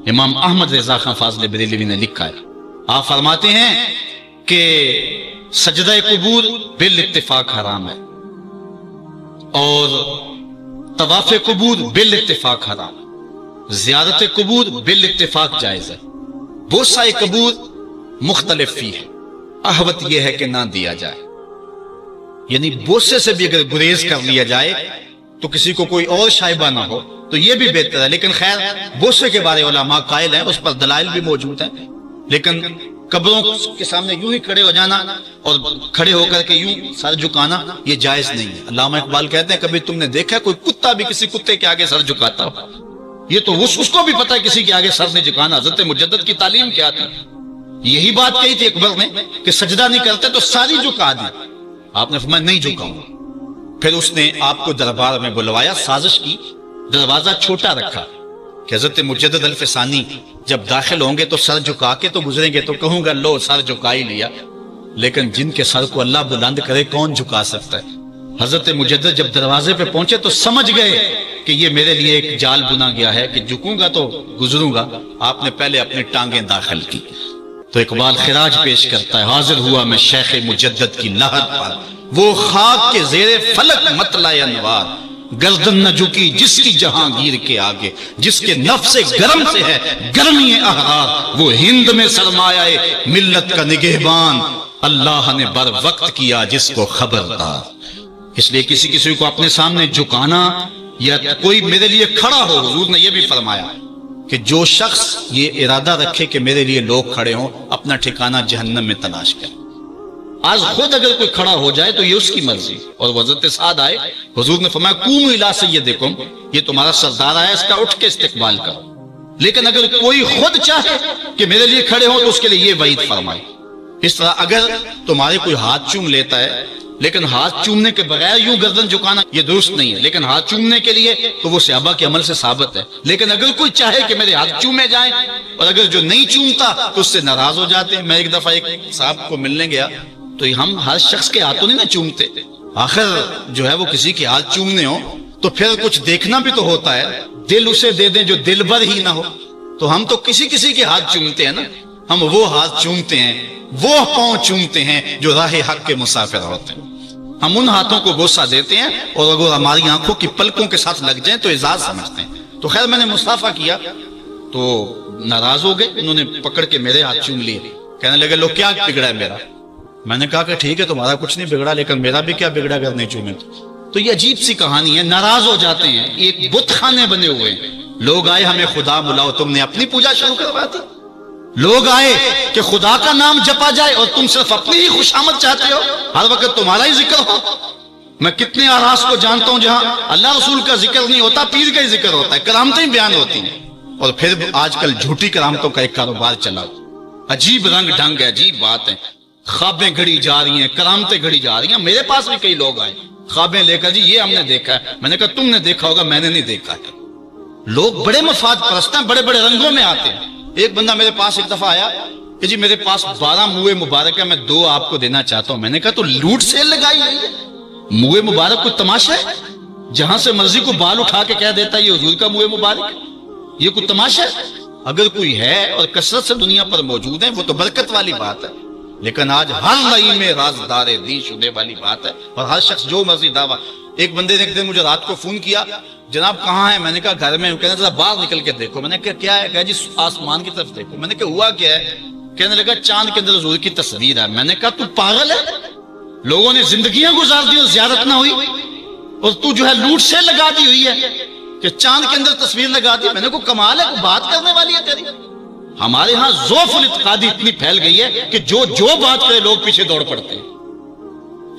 امام احمد رضا خان فاضل بریلوی نے لکھا ہے، آپ فرماتے ہیں کہ سجدہ قبور بالاتفاق حرام ہے اور طواف قبور بالاتفاق حرام ہے، زیارت قبور بالاتفاق جائز ہے، بوسہ قبور مختلف فی ہے، احوط یہ ہے کہ نہ دیا جائے، یعنی بوسے سے بھی اگر گریز کر لیا جائے تو کسی کو کوئی اور شائبہ نہ ہو تو یہ بھی بہتر ہے، لیکن خیر بوسے کے بارے علماء قائل ہیں، اس پر دلائل بھی موجود ہیں، لیکن قبروں کے سامنے یوں ہی کھڑے ہو جانا اور کھڑے ہو کر کے یوں سر جھکانا یہ جائز نہیں ہے۔ علامہ اقبال کہتے ہیں کبھی تم نے دیکھا کوئی کتا بھی کسی کتے کے آگے سر جھکاتا ہو؟ یہ تو اس کو بھی پتہ ہے کسی کے آگے سر نہیں جھکانا، حضرت مجدد کی تعلیم کیا تھی؟ یہی بات کہی تھی اکبر نے کہ سجدہ نہیں کرتے تو ساری جھکا دی، آپ نے فرمایا نہیں جھکاؤں گا۔ پھر اس نے آپ کو دربار میں بلوایا، سازش کی، دروازہ چھوٹا رکھا کہ حضرت مجدد الفسانی جب داخل ہوں گے تو سر جھکا کے تو گزریں گے تو کہوں گا لو سر جھکا ہی لیا، لیکن جن کے سر کو اللہ بلند کرے کون جھکا سکتا ہے؟ حضرت مجدد جب دروازے پہ پہنچے تو سمجھ گئے کہ یہ میرے لیے ایک جال بنا گیا ہے کہ جھکوں گا تو گزروں گا، آپ نے پہلے اپنی ٹانگیں داخل کی۔ تو اقبال خراج پیش کرتا ہے، حاضر ہوا میں شیخ مجدد کی لحد پر، وہ خاک کے زیر فلک مطلع انوار، گردن نہ جھکی جس کی جہانگیر کے آگے، جس کے نفس گرم سے ہے گرمی احرار، وہ ہند میں سرمایہ ملت کا نگہبان، اللہ نے بر وقت کیا جس کو خبردار۔ اس لیے کسی کو اپنے سامنے جھکانا یا کوئی میرے لیے کھڑا ہو، حضور نے یہ بھی فرمایا کہ جو شخص یہ ارادہ رکھے کہ میرے لیے لوگ کھڑے ہوں اپنا ٹھکانہ جہنم میں تلاش کرے۔ آج خود اگر کوئی کھڑا ہو جائے تو یہ اس کی مرضی، اور حضرت سعد آئے، حضور نے فرمایا قوموا الی سیدکم، یہ تمہارا سردار آیا، اس کا اٹھ کے استقبال کرو، لیکن اگر کوئی خود چاہے کہ میرے لیے کھڑے ہوں تو اس کے لیے یہ وعید فرمائی۔ اس طرح اگر تمہارے کوئی ہاتھ چوم لیتا ہے لیکن ہاتھ چومنے کے بغیر یوں گردن جھکانا یہ درست نہیں ہے، لیکن ہاتھ چومنے کے لیے تو وہ صحابہ کے عمل سے ثابت ہے، لیکن اگر کوئی چاہے کہ میرے ہاتھ چومے جائیں اور اگر جو نہیں چومتا تو اس سے ناراض ہو جاتے ہیں۔ میں ایک دفعہ ایک صاحب کو ملنے گیا تو ہم ہر شخص کے ہاتھوں نہیں نہ چومتے، آخر جو ہے وہ کسی کے ہاتھ چومنے ہو تو پھر کچھ دیکھنا بھی تو ہوتا ہے، دل اسے دے دیں جو دل بھر ہی نہ ہو، تو ہم تو کسی کے ہاتھ چومتے ہیں نا، ہم وہ ہاتھ چومتے ہیں، وہ پاؤں چومتے ہیں جو راہ حق کے مسافر ہوتے ہیں، ہم ان ہاتھوں کو بوسہ دیتے ہیں اور اگر ہماری آنکھوں کی پلکوں کے ساتھ لگ جائیں تو اعزاز سمجھتے ہیں۔ تو خیر میں نے مصافحہ کیا تو ناراض ہو گئے، انہوں نے پکڑ کے میرے ہاتھ چوم لیے، کہنے لگے لو کیا بگڑا ہے میرا؟ میں نے کہا کہ ٹھیک ہے تمہارا کچھ نہیں بگڑا لیکن میرا بھی کیا بگڑا اگر نہیں چومے تو یہ عجیب سی کہانی ہے، ناراض ہو جاتے ہیں، ایک بت خانے بنے ہوئے ہیں، لوگ آئے ہمیں خدا بلاؤ، تم نے اپنی پوجا شروع کروا دی، لوگ آئے کہ خدا کا نام جپا جائے اور تم صرف اپنی ہی خوشامد چاہتے ہو، ہر وقت تمہارا ہی ذکر ہو۔ میں کتنے آراس کو جانتا ہوں جہاں اللہ رسول کا ذکر نہیں ہوتا، پیر کا ہی ذکر ہوتا ہے، کرامتیں بیان ہوتی ہیں، اور پھر آج کل جھوٹی کرامتوں کا ایک کاروبار چلا، عجیب رنگ ڈھنگ ہے، عجیب بات ہے، خوابیں گھڑی جا رہی ہیں، کرامتیں گھڑی جا رہی ہیں۔ میرے پاس بھی کئی لوگ آئے خوابیں لے کر، جی یہ ہم نے دیکھا ہے، میں نے کہا تم نے دیکھا ہوگا میں نے نہیں دیکھا ہے۔ لوگ بڑے مفاد پرست ہیں، بڑے بڑے رنگوں میں آتے ہیں۔ ایک بندہ میرے پاس ایک دفعہ آیا کہ جی میرے پاس 12 موئے مبارک ہے، میں 2 آپ کو دینا چاہتا ہوں۔ میں نے کہا تو لوٹ سیل لگائی ہے، موئے مبارک کوئی تماشا ہے؟ جہاں سے مرضی کو بال اٹھا کے کہہ دیتا ہے یہ حضور کا موئے مبارک، یہ کوئی تماشا ہے؟ اگر کوئی ہے اور کثرت سے دنیا پر موجود ہے وہ تو برکت والی بات ہے، لیکن آج ہر نئی میں رازدار دی شدے والی بات ہے، اور ہر شخص جو مرضی دعویٰ۔ ایک بندے نے ایک دن مجھے رات کو فون کیا، جناب کہاں ہے؟ میں نے کہا گھر میں۔ کہنے لگا باہر نکل کے دیکھو۔ میں نے کہا کیا ہے؟ کہا جی آسمان کی طرف دیکھو۔ میں نے کہا ہوا کیا ہے؟ کہنے لگا چاند کے اندر حضور کی تصویر ہے۔ میں نے کہا تو پاگل ہے؟ لوگوں نے زندگیاں گزار دی اور زیارت نہ ہوئی، اور تو جو ہے لوٹ سے لگا دی ہوئی ہے کہ چاند کے اندر تصویر لگا دی۔ میں نے کہا کمال ہے، کوئی بات کرنے والی ہے تیری؟ ہمارے ہاں ذوف الاعتقادی اتنی پھیل گئی ہے کہ جو بات کرے لوگ پیچھے دوڑ پڑتے ہیں۔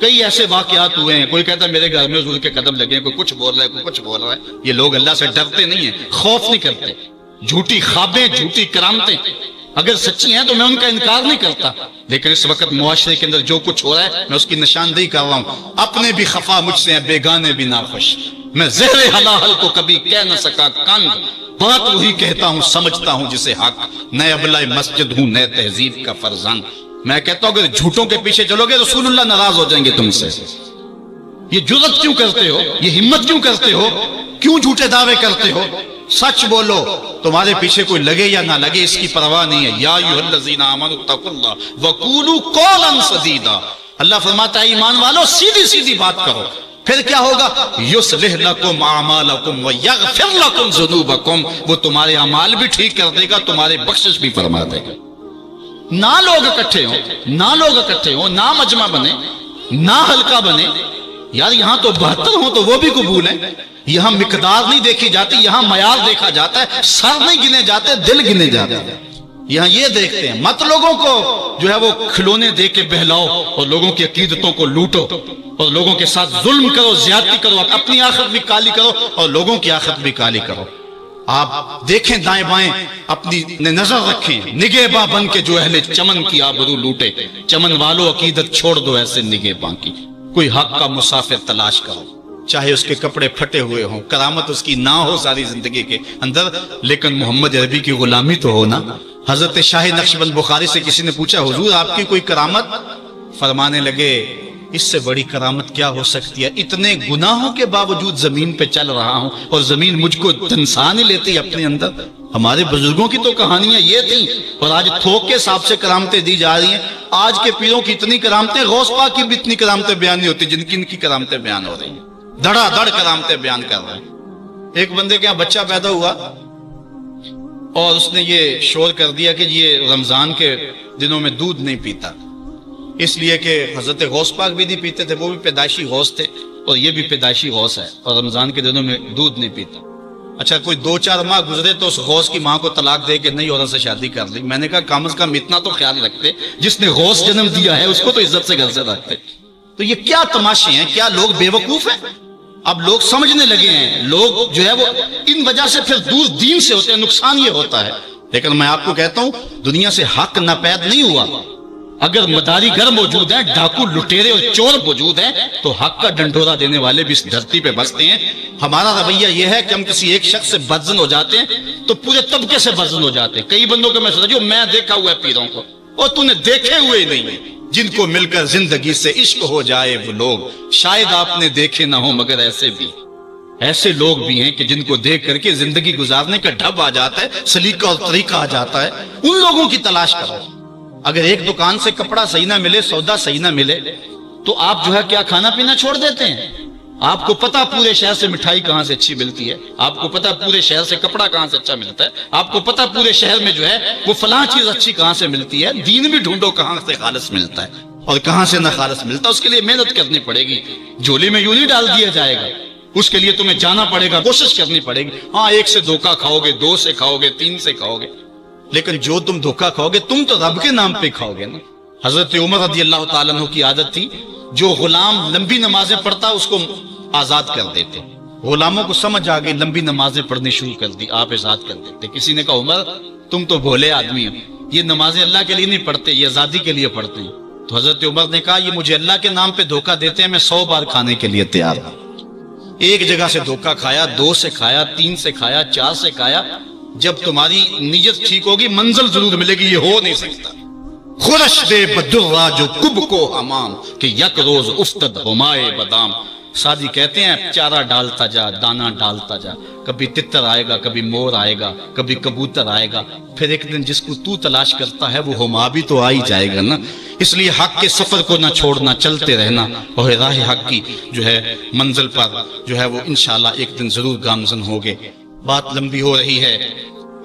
کئی ایسے واقعات ہوئے ہیں، کوئی کہتا ہے میرے گھر میں حضور کے قدم لگے ہیں، کوئی کچھ بول رہا ہے، کوئی کچھ بول رہا ہے۔ یہ لوگ اللہ سے ڈرتے نہیں ہیں، خوف نہیں کرتے۔ جھوٹی خوابیں، جھوٹی کرامتیں اگر سچی ہیں تو میں ان کا انکار نہیں کرتا، لیکن اس وقت معاشرے کے اندر جو کچھ ہو رہا ہے میں اس کی نشاندہی کر رہا ہوں۔ اپنے بھی خفا مجھ سے ہیں، بیگانے بھی ناخوش، میں زہر حلال کو کبھی کہہ نہ سکا کند، بات وہی کہتا ہوں سمجھتا ہوں جسے حق، نئے ابلہ مسجد ہوں نئے تہذیب کا فرزند۔ میں کہتا ہوں اگر جھوٹوں کے پیچھے چلو گے رسول اللہ ناراض ہو جائیں گے تم سے۔ یہ جرت کیوں کرتے ہو؟ یہ ہمت کیوں کرتے ہو؟ کیوں جھوٹے دعوے کرتے ہو؟ سچ بولو، تمہارے پیچھے کوئی لگے یا نہ لگے اس کی پرواہ نہیں ہے. یا ایھا الذین آمنوا اتقوا اللہ وقولوا قولا سدیدا. اللہ فرماتا ہے ایمان والو سیدھی سیدھی بات کرو. پھر کیا ہوگا؟ یصلح لکم اعمالکم ویغفر لکم ذنوبکم. وہ تمہارے اعمال بھی ٹھیک کر دے گا، تمہارے بخشش بھی فرما دے گا. نہ لوگ اکٹھے ہوں، نہ مجمع بنے، نہ حلقہ بنے. یار یہاں تو 72 ہوں تو وہ بھی قبول ہیں. یہاں مقدار نہیں دیکھی جاتی، یہاں معیار دیکھا جاتا ہے. سر نہیں گنے جاتے، دل گنے جاتے ہیں. یہاں یہ دیکھتے ہیں. مت لوگوں کو جو ہے وہ کھلونے دے کے بہلاؤ اور لوگوں کی عقیدتوں کو لوٹو اور لوگوں کے ساتھ ظلم کرو، زیادتی کرو، اپنی آخرت بھی کالی کرو اور لوگوں کی آخرت بھی کالی کرو. آپ دیکھیں دائیں بائیں، اپنی نظر رکھیں. نگہباں بن کے جو اہل چمن کی آبرو لوٹے. چمن والو عقیدت چھوڑ دو ایسے نگہباں کی. کوئی حق کا مسافر تلاش کرو، چاہے اس کے کپڑے پھٹے ہوئے ہوں، کرامت اس کی نہ ہو ساری زندگی کے اندر، لیکن محمد عربی کی غلامی تو ہو نا. حضرت شاہ نقشبند بخاری سے کسی نے پوچھا حضور آپ کی کوئی کرامت؟ فرمانے لگے اس سے بڑی کرامت کیا ہو سکتی ہے؟ اتنے گناہوں کے باوجود زمین پہ چل رہا ہوں اور زمین مجھ کو دنسا نہیں لیتی اپنے اندر. ہمارے بزرگوں کی تو کہانیاں یہ تھیں اور آج تھوک کے حساب سے کرامتیں دی جا رہی ہیں. آج کے پیروں کی اتنی کرامتیں، غوث پاک کی بھی اتنی کرامتیں بیان نہیں ہوتی جن کی ان کی کرامتیں بیان ہو رہی ہیں. دھڑا دھڑ کرامتیں بیان کر رہے ہیں. ایک بندے کے یہاں بچہ پیدا ہوا اور اس نے یہ شور کر دیا کہ یہ رمضان کے دنوں میں دودھ نہیں پیتا، اس لیے کہ حضرت غوث پاک بھی نہیں پیتے تھے، وہ بھی پیدائشی غوث تھے اور یہ بھی پیدائشی غوث ہے اور رمضان کے دنوں میں دودھ نہیں پیتا. اچھا کوئی 2-4 ماہ گزرے تو اس غوث کی ماں کو طلاق دے کے نئی عورت سے شادی کر لی. میں نے کہا کم از کم اتنا تو خیال رکھتے، جس نے غوث جنم دیا ہے اس کو تو عزت سے گھر سے رکھتے. تو یہ کیا تماشے ہیں؟ کیا لوگ بے وقوف ہیں؟ اب لوگ سمجھنے لگے ہیں. لوگ جو ہے وہ ان وجہ سے پھر دور دین سے ہوتے ہیں. نقصان یہ ہوتا ہے. لیکن میں آپ کو کہتا ہوں دنیا سے حق ناپید نہیں ہوا. اگر مداری گر موجود ہیں، ڈاکو لٹیرے اور چور موجود ہیں تو حق کا ڈنڈورا دینے والے بھی اس دھرتی پہ بستے ہیں. ہمارا رویہ یہ ہے کہ ہم کسی ایک شخص سے بدزن ہو جاتے ہیں تو پورے طبقے سے بدزن ہو جاتے ہیں. کئی بندوں کو میں سمجھو میں دیکھا ہوا ہے پیروں کو، اور تو نے دیکھے ہوئے نہیں ہیں. جن کو مل کر زندگی سے عشق ہو جائے وہ لوگ شاید آپ نے دیکھے نہ ہو، مگر ایسے لوگ بھی ہیں کہ جن کو دیکھ کر کے زندگی گزارنے کا ڈھب آ جاتا ہے، سلیقہ اور طریقہ آ جاتا ہے. ان لوگوں کی تلاش کرو. اگر ایک دکان سے کپڑا صحیح نہ ملے، سودا صحیح نہ ملے تو آپ جو ہے کیا کھانا پینا چھوڑ دیتے ہیں؟ آپ کو پتا پورے شہر سے مٹھائی کہاں سے اچھی ملتی ہے، آپ کو پتا پورے شہر سے کپڑا کہاں سے اچھا ملتا ہے، آپ کو پتا پورے شہر میں جو ہے وہ فلاں چیز اچھی کہاں سے ملتی ہے. دین بھی ڈھونڈو کہاں سے خالص ملتا ہے اور کہاں سے نہ خالص ملتا. اس کے لیے محنت کرنی پڑے گی. جھولی میں یوں نہیں ڈال دیا جائے گا، اس کے لیے تمہیں جانا پڑے گا، کوشش کرنی پڑے گی. ہاں 1 سے دھوکہ کھاؤ گے، 2 سے کھاؤ گے، 3 سے کھاؤ گے، لیکن جو تم دھوکہ کھاؤ گے تم تو رب کے نام پہ کھاؤ گے نا. حضرت عمر رضی اللہ تعالیٰ عنہ کی عادت تھی جو غلام لمبی نمازیں پڑھتا اس کو آزاد کر دیتے. غلاموں کو سمجھ آ گئی، لمبی نمازیں پڑھنی شروع کر دی، آپ آزاد کر دیتے. کسی نے کہا عمر تم تو بھولے آدمی ہو، یہ نمازیں اللہ کے لیے نہیں پڑھتے، یہ آزادی کے لیے پڑھتے ہیں. تو حضرت عمر نے کہا یہ مجھے اللہ کے نام پہ دھوکہ دیتے ہیں، میں 100 بار کھانے کے لیے تیار ہوں. ایک جگہ سے دھوکہ کھایا، 2 سے کھایا، 3 سے کھایا، 4 سے کھایا. جب تمہاری نیت ٹھیک ہوگی منزل ضرور ملے گی. یہ ہو نہیں سکتا. خورش دے بدرا جو کب کو حمام کہ یک روز افتد ہمائے بدام. سادی کہتے ہیں چارہ ڈالتا جا، دانا ڈالتا جا، کبھی تتر آئے گا، کبھی مور آئے گا، کبھی کبوتر آئے گا، پھر ایک دن جس کو تو تلاش کرتا ہے وہ ہما بھی تو آ ہی جائے گا نا. اس لیے حق کے سفر کو نہ چھوڑنا، چلتے رہنا اور راہ حق کی جو ہے منزل پر جو ہے وہ انشاءاللہ ایک دن ضرور گامزن ہوگے. بات لمبی ہو رہی ہے،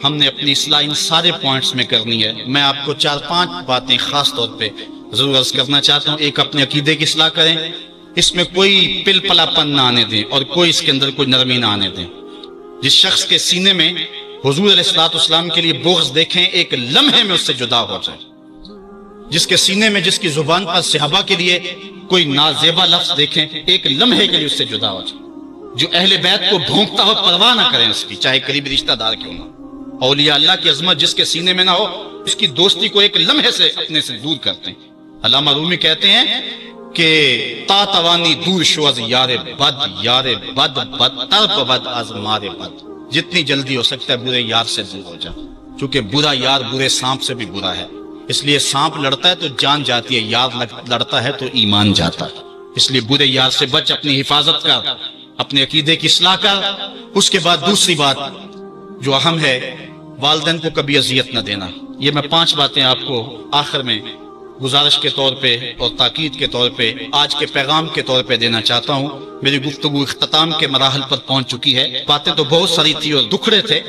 ہم نے اپنی اصلاح ان سارے پوائنٹس میں کرنی ہے. میں آپ کو 4-5 باتیں خاص طور پہ ضرور عرض کرنا چاہتا ہوں. ایک، اپنے عقیدے کی اصلاح کریں، اس میں کوئی پل پلا پن نہ آنے دیں اور کوئی اس کے اندر کوئی نرمی نہ آنے دیں. جس شخص کے سینے میں حضور علیہ الصلوۃ والسلام کے لیے بغض دیکھیں ایک لمحے میں اس سے جدا ہو جائے. جس کے سینے میں، جس کی زبان پر صحابہ کے لیے کوئی نازیبا لفظ دیکھیں ایک لمحے کے لیے اس سے جدا ہو جائے. جو اہل بیت کو بھونکتا ہو پرواہ نہ کریں اس کی، چاہے قریبی رشتہ دار کیوں نہ. اولیاء اللہ کی عظمت جس کے سینے میں نہ ہو اس کی دوستی کو ایک لمحے سے اپنے سے دور کرتے ہیں. علامہ رومی کہتے ہیں کہ تا توانی دور شو از یار بد بدتر بد از مار بد. جتنی جلدی ہو سکتا ہے برے یار سے دور ہو جا، چونکہ برا یار برے سانپ سے بھی برا ہے. اس لیے سانپ لڑتا ہے تو جان جاتی ہے، یار لڑتا ہے تو ایمان جاتا ہے. اس لیے برے یار سے بچ، اپنی حفاظت کر، اپنے عقیدے کی اصلاح کر. اس کے بعد دوسری بات، جو اہم ہے، والدین کو کبھی اذیت نہ دینا۔ یہ میں 5 باتیں آپ کو آخر میں گزارش کے طور پہ اور تاکید کے طور پہ آج کے پیغام کے طور پہ دینا چاہتا ہوں۔ میری گفتگو اختتام کے مراحل پر پہنچ چکی ہے، باتیں تو بہت ساری تھی اور دکھڑے تھے،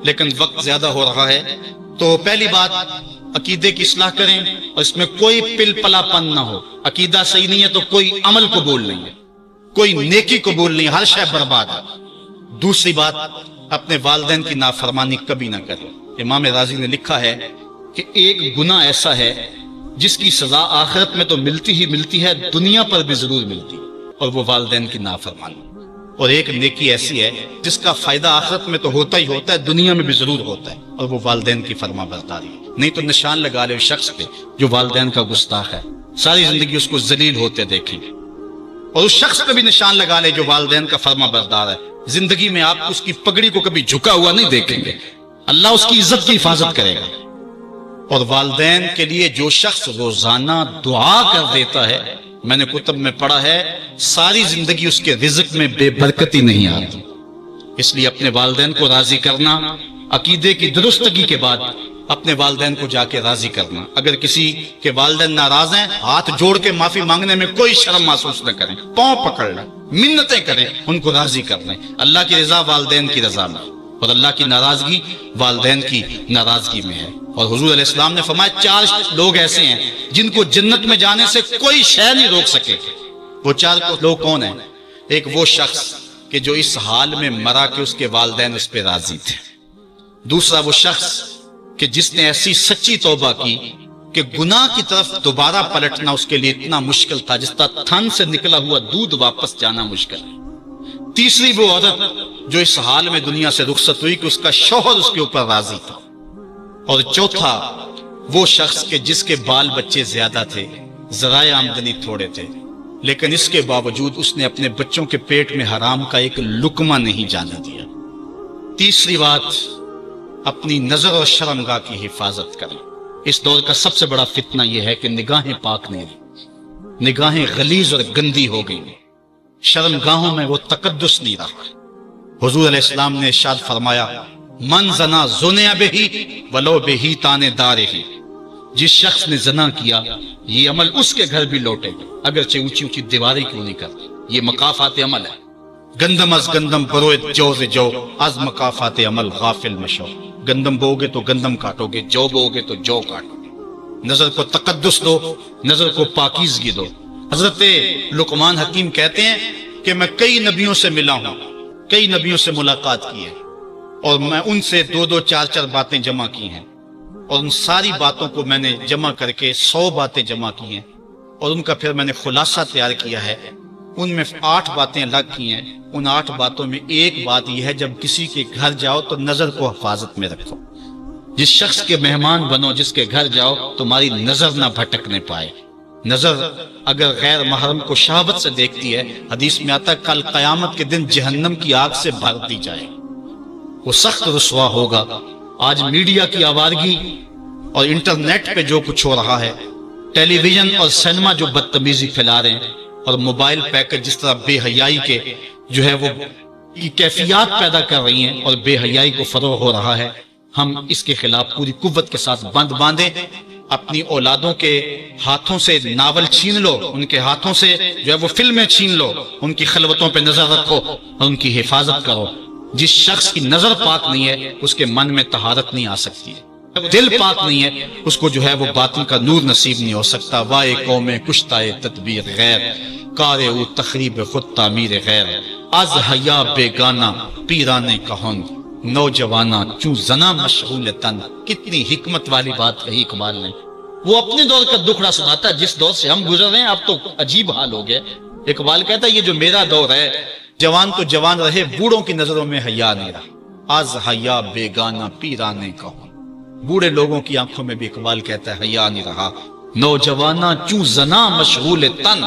لیکن وقت زیادہ ہو رہا ہے۔ تو پہلی بات، عقیدے کی اصلاح کریں اور اس میں کوئی پل پلا پن نہ ہو۔ عقیدہ صحیح نہیں ہے تو کوئی عمل قبول نہیں ہے، کوئی نیکی قبول نہیں، ہر شے برباد ہے۔ دوسری بات، اپنے والدین کی نافرمانی کبھی نہ کریں۔ امام رازی نے لکھا ہے کہ ایک گناہ ایسا ہے جس کی سزا آخرت میں تو ملتی ہی ملتی ہے، دنیا پر بھی ضرور ملتی ہے، اور وہ والدین کی نافرمانی۔ اور ایک نیکی ایسی ہے جس کا فائدہ آخرت میں تو ہوتا ہی ہوتا ہے، دنیا میں بھی ضرور ہوتا ہے، اور وہ والدین کی فرما برداری۔ نہیں تو نشان لگا لے اس شخص پہ جو والدین کا گستاخ ہے، ساری زندگی اس کو ذلیل ہوتے دیکھیں گے۔ اور اس شخص پہ بھی نشان لگا لے جو والدین کا فرما بردار ہے، زندگی میں آپ اس کی پگڑی کو کبھی جھکا ہوا نہیں دیکھیں گے، اللہ اس کی عزت کی حفاظت کرے گا۔ اور والدین کے لیے جو شخص روزانہ دعا کر دیتا ہے، میں نے کتب میں پڑھا ہے، ساری زندگی اس کے رزق میں بے برکتی نہیں آتی۔ اس لیے اپنے والدین کو راضی کرنا، عقیدے کی درستگی کے بعد اپنے والدین کو جا کے راضی کرنا۔ اگر کسی کے والدین ناراض ہیں، ہاتھ جوڑ کے معافی مانگنے میں کوئی شرم محسوس نہ کریں، پاؤں پکڑ لیں، منتیں کریں، ان کو راضی کر لیں۔ اللہ کی رضا والدین کی رضا میں، اور اللہ کی ناراضگی والدین کی ناراضگی میں ہے۔ اور حضور علیہ السلام نے فرمایا 4 لوگ ایسے ہیں جن کو جنت میں جانے سے کوئی شے نہیں روک سکے۔ وہ 4 لوگ کون ہیں؟ ایک وہ شخص کہ جو اس حال میں مرا کہ اس کے والدین اس پہ راضی تھے۔ دوسرا وہ شخص کہ جس نے ایسی سچی توبہ کی کہ گناہ کی طرف دوبارہ پلٹنا اس کے لیے اتنا مشکل تھا جس طرح تھن سے نکلا ہوا دودھ واپس جانا مشکل ہے۔ تیسری وہ عورت جو اس حال میں دنیا سے رخصت ہوئی کہ اس کا شوہر اس کے اوپر راضی تھا۔ اور چوتھا وہ شخص کہ جس کے بال بچے زیادہ تھے، ذرائع آمدنی تھوڑے تھے، لیکن اس کے باوجود اس نے اپنے بچوں کے پیٹ میں حرام کا ایک لقمہ نہیں جانے دیا۔ تیسری بات، اپنی نظر اور شرمگاہ کی حفاظت کریں۔ اس دور کا سب سے بڑا فتنہ یہ ہے کہ نگاہیں پاک نہیں رہی، نگاہیں غلیظ اور گندی ہو گئی، شرمگاہوں میں وہ تقدس نہیں رہا۔ حضور علیہ السلام نے ارشاد فرمایا، من زنا زنیا بہی ولو بہی تانے دارہی، جس شخص نے زنا کیا یہ عمل اس کے گھر بھی لوٹے گا، اگرچہ اونچی اونچی دیواریں کیوں نہیں کرتے۔ یہ مقافات عمل ہے۔ گندم از گندم بروئے جو سے جو، از مقافات عمل غافل مشو۔ گندم بو گے تو گندم کاٹو گے، جو بو گے تو جو کاٹو گے۔ نظر کو تقدس دو، نظر کو پاکیزگی دو۔ حضرت لقمان حکیم کہتے ہیں کہ میں کئی نبیوں سے ملا ہوں، کئی نبیوں سے ملاقات کی ہے، اور میں ان سے 2-2 4-4 باتیں جمع کی ہیں، اور ان ساری باتوں کو میں نے جمع کر کے 100 باتیں جمع کی ہیں، اور ان کا پھر میں نے خلاصہ تیار کیا ہے۔ ان میں 8 باتیں الگ کی ہیں۔ ان 8 باتوں میں ایک بات یہ ہے، جب کسی کے گھر جاؤ تو نظر کو حفاظت میں رکھو۔ جس شخص کے مہمان بنو، جس کے گھر جاؤ، تمہاری نظر نہ بھٹکنے پائے۔ نظر اگر غیر محرم کو شہوت سے دیکھتی ہے، حدیث میں آتا ہے کل قیامت کے دن جہنم کی آگ سے بھر دی جائے، وہ سخت رسوا ہوگا۔ آج میڈیا کی آوارگی اور انٹرنیٹ پہ جو کچھ ہو رہا ہے، ٹیلی ویژن اور سینما جو بدتمیزی پھیلا رہے ہیں، اور موبائل پیکج جس طرح بے حیائی کے جو ہے وہ کیفیات پیدا کر رہی ہیں اور بے حیائی کو فروغ ہو رہا ہے، ہم اس کے خلاف پوری قوت کے ساتھ بند باندھیں۔ اپنی اولادوں کے ہاتھوں سے ناول چھین لو، ان کے ہاتھوں سے جو ہے وہ فلمیں چھین لو، ان کی خلوتوں پہ نظر رکھو اور ان کی حفاظت کرو۔ جس شخص کی نظر پاک نہیں ہے اس کے من میں طہارت نہیں آ سکتی ہے، دل پاک نہیں ہے اس کو جو ہے وہ باطن کا نور نصیب نہیں ہو سکتا۔ وائے قوم کشتائے تدبیر غیر، کارے او تخریب خود تعمیر غیر، از حیا بیگانہ پیرانے کہن، نوجوانہ چوں زنا مشغول تن۔ کتنی حکمت والی بات کہی اقبال نے۔ وہ اپنے دور کا دکھڑا سناتا ہے، جس دور سے ہم گزر رہے ہیں اب تو عجیب حال ہو گیا۔ اقبال کہتا ہے یہ جو میرا دور ہے، جوان تو جوان رہے، بوڑھوں کی نظروں میں حیا نہیں رہا۔ از حیا بیگانہ پیرانے کہن، بوڑھے لوگوں کی آنکھوں میں بھی اقبال کہتا ہے حیا نہیں رہا۔ نوجوانہ چوں زنا مشغول تن،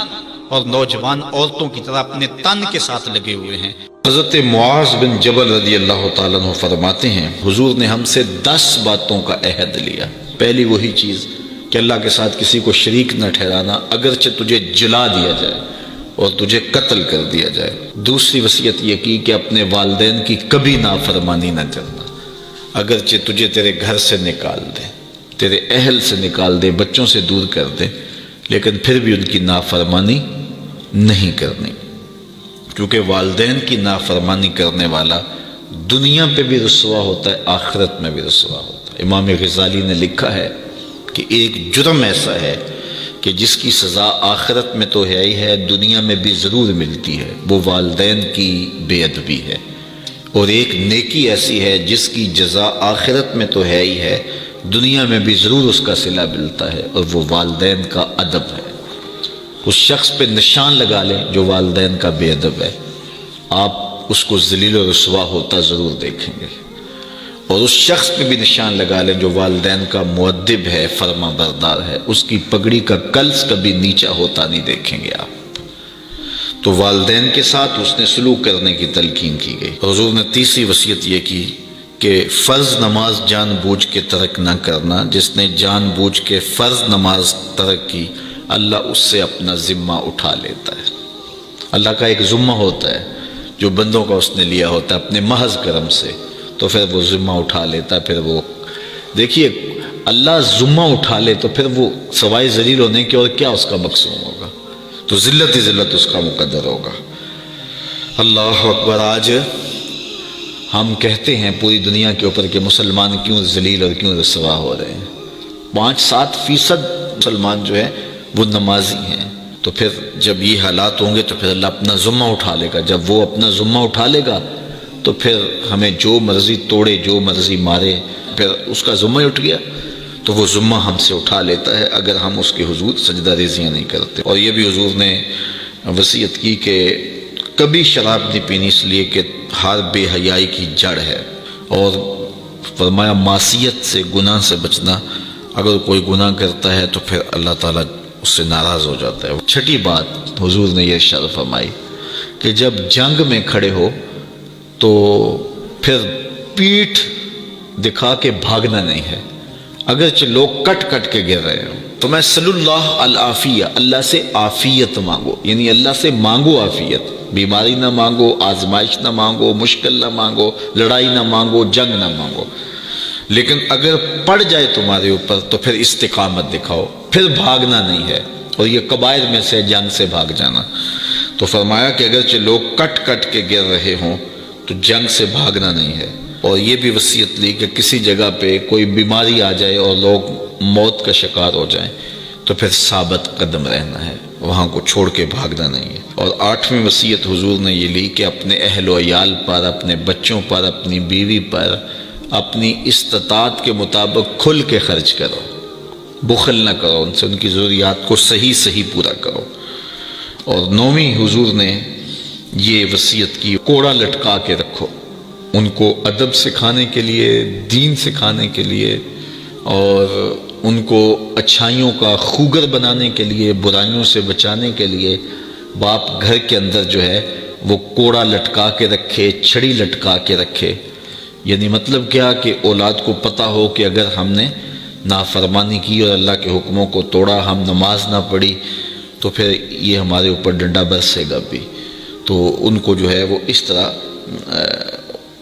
اور نوجوان عورتوں کی طرح اپنے تن کے ساتھ لگے ہوئے ہیں۔ حضرت معاذ بن جبل رضی اللہ تعالیٰ عنہ فرماتے ہیں حضور نے ہم سے 10 باتوں کا عہد لیا۔ پہلی وہی چیز کہ اللہ کے ساتھ کسی کو شریک نہ ٹھہرانا، اگرچہ تجھے جلا دیا جائے اور تجھے قتل کر دیا جائے۔ دوسری وصیت یہ کی کہ اپنے والدین کی کبھی نافرمانی نہ کرنا۔ اگرچہ تجھے تیرے گھر سے نکال دے، تیرے اہل سے نکال دے، بچوں سے دور کر دے، لیکن پھر بھی ان کی نافرمانی نہیں کرنی، کیونکہ والدین کی نافرمانی کرنے والا دنیا پہ بھی رسوا ہوتا ہے، آخرت میں بھی رسوا ہوتا ہے۔ امام غزالی نے لکھا ہے کہ ایک جرم ایسا ہے کہ جس کی سزا آخرت میں تو ہے ہی ہے، دنیا میں بھی ضرور ملتی ہے، وہ والدین کی بے ادبی ہے، اور ایک نیکی ایسی ہے جس کی جزا آخرت میں تو ہے ہی ہے، دنیا میں بھی ضرور اس کا صلہ ملتا ہے، اور وہ والدین کا ادب ہے۔ اس شخص پہ نشان لگا لیں جو والدین کا بے ادب ہے، آپ اس کو ذلیل و رسوا ہوتا ضرور دیکھیں گے، اور اس شخص پہ بھی نشان لگا لیں جو والدین کا مؤدب ہے، فرما بردار ہے، اس کی پگڑی کا کلس کبھی نیچا ہوتا نہیں دیکھیں گے آپ۔ تو والدین کے ساتھ اس نے سلوک کرنے کی تلقین کی گئی۔ حضور نے تیسری وصیت یہ کی کہ فرض نماز جان بوجھ کے ترک نہ کرنا، جس نے جان بوجھ کے فرض نماز ترک کی اللہ اس سے اپنا ذمہ اٹھا لیتا ہے۔ اللہ کا ایک ذمہ ہوتا ہے جو بندوں کا اس نے لیا ہوتا ہے اپنے محض کرم سے، تو پھر وہ ذمہ اٹھا لیتا ہے۔ پھر وہ دیکھیے اللہ ذمہ اٹھا لے تو پھر وہ سوائے ذلیل ہونے کے اور کیا اس کا مقصود ہوگا، تو ذلت ہی ذلت اس کا مقدر ہوگا۔ اللہ اکبر۔ آج ہم کہتے ہیں پوری دنیا کے اوپر کہ مسلمان کیوں ذلیل اور کیوں رسوا ہو رہے ہیں، 5-7% مسلمان جو ہے وہ نمازی ہیں، تو پھر جب یہ حالات ہوں گے تو پھر اللہ اپنا ذمہ اٹھا لے گا۔ جب وہ اپنا ذمہ اٹھا لے گا تو پھر ہمیں جو مرضی توڑے، جو مرضی مارے، پھر اس کا ذمہ اٹھ گیا تو وہ ذمہ ہم سے اٹھا لیتا ہے اگر ہم اس کے حضور سجدہ ریزیاں نہیں کرتے۔ اور یہ بھی حضور نے وصیت کی کہ کبھی شراب نہیں پینی، اس لیے کہ ہر بے حیائی کی جڑ ہے، اور فرمایا معصیت سے، گناہ سے بچنا، اگر کوئی گناہ کرتا ہے تو پھر اللہ تعالیٰ اس سے ناراض ہو جاتا ہے۔ چھٹی بات حضور نے یہ ارشاد فرمائی کہ جب جنگ میں کھڑے ہو تو پھر پیٹھ دکھا کے بھاگنا نہیں ہے، اگرچہ لوگ کٹ کٹ کے گر رہے ہوں تو میں صلی اللہ العافیہ، اللہ سے عافیت مانگو، یعنی اللہ سے مانگو عافیت، بیماری نہ مانگو، آزمائش نہ مانگو، مشکل نہ مانگو، لڑائی نہ مانگو، جنگ نہ مانگو، لیکن اگر پڑ جائے تمہارے اوپر تو پھر استقامت دکھاؤ، پھر بھاگنا نہیں ہے، اور یہ کبائر میں سے جنگ سے بھاگ جانا۔ تو فرمایا کہ اگرچہ لوگ کٹ کٹ کے گر رہے ہوں تو جنگ سے بھاگنا نہیں ہے، اور یہ بھی وصیت لی کہ کسی جگہ پہ کوئی بیماری آ جائے اور لوگ موت کا شکار ہو جائیں تو پھر ثابت قدم رہنا ہے، وہاں کو چھوڑ کے بھاگنا نہیں ہے۔ اور 8ویں وصیت حضور نے یہ لی کہ اپنے اہل و عیال پر، اپنے بچوں پر، اپنی بیوی پر اپنی استطاعت کے مطابق کھل کے خرچ کرو، بخل نہ کرو، ان سے ان کی ضروریات کو صحیح پورا کرو۔ اور 9ویں حضور نے یہ وصیت کی کوڑا لٹکا کے رکھو، ان کو ادب سکھانے کے لیے، دین سکھانے کے لیے، اور ان کو اچھائیوں کا خوگر بنانے کے لیے، برائیوں سے بچانے کے لیے باپ گھر کے اندر جو ہے وہ کوڑا لٹکا کے رکھے، چھڑی لٹکا کے رکھے۔ یعنی مطلب کیا کہ اولاد کو پتہ ہو کہ اگر ہم نے نافرمانی کی اور اللہ کے حکموں کو توڑا، ہم نماز نہ پڑھی تو پھر یہ ہمارے اوپر ڈنڈا برسے گا بھی، تو ان کو جو ہے وہ اس طرح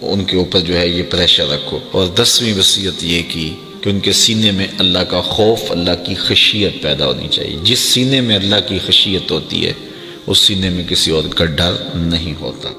ان کے اوپر جو ہے یہ پریشر رکھو۔ اور 10ویں وصیت یہ کی کہ ان کے سینے میں اللہ کا خوف، اللہ کی خشیت پیدا ہونی چاہیے۔ جس سینے میں اللہ کی خشیت ہوتی ہے اس سینے میں کسی اور کا ڈر نہیں ہوتا۔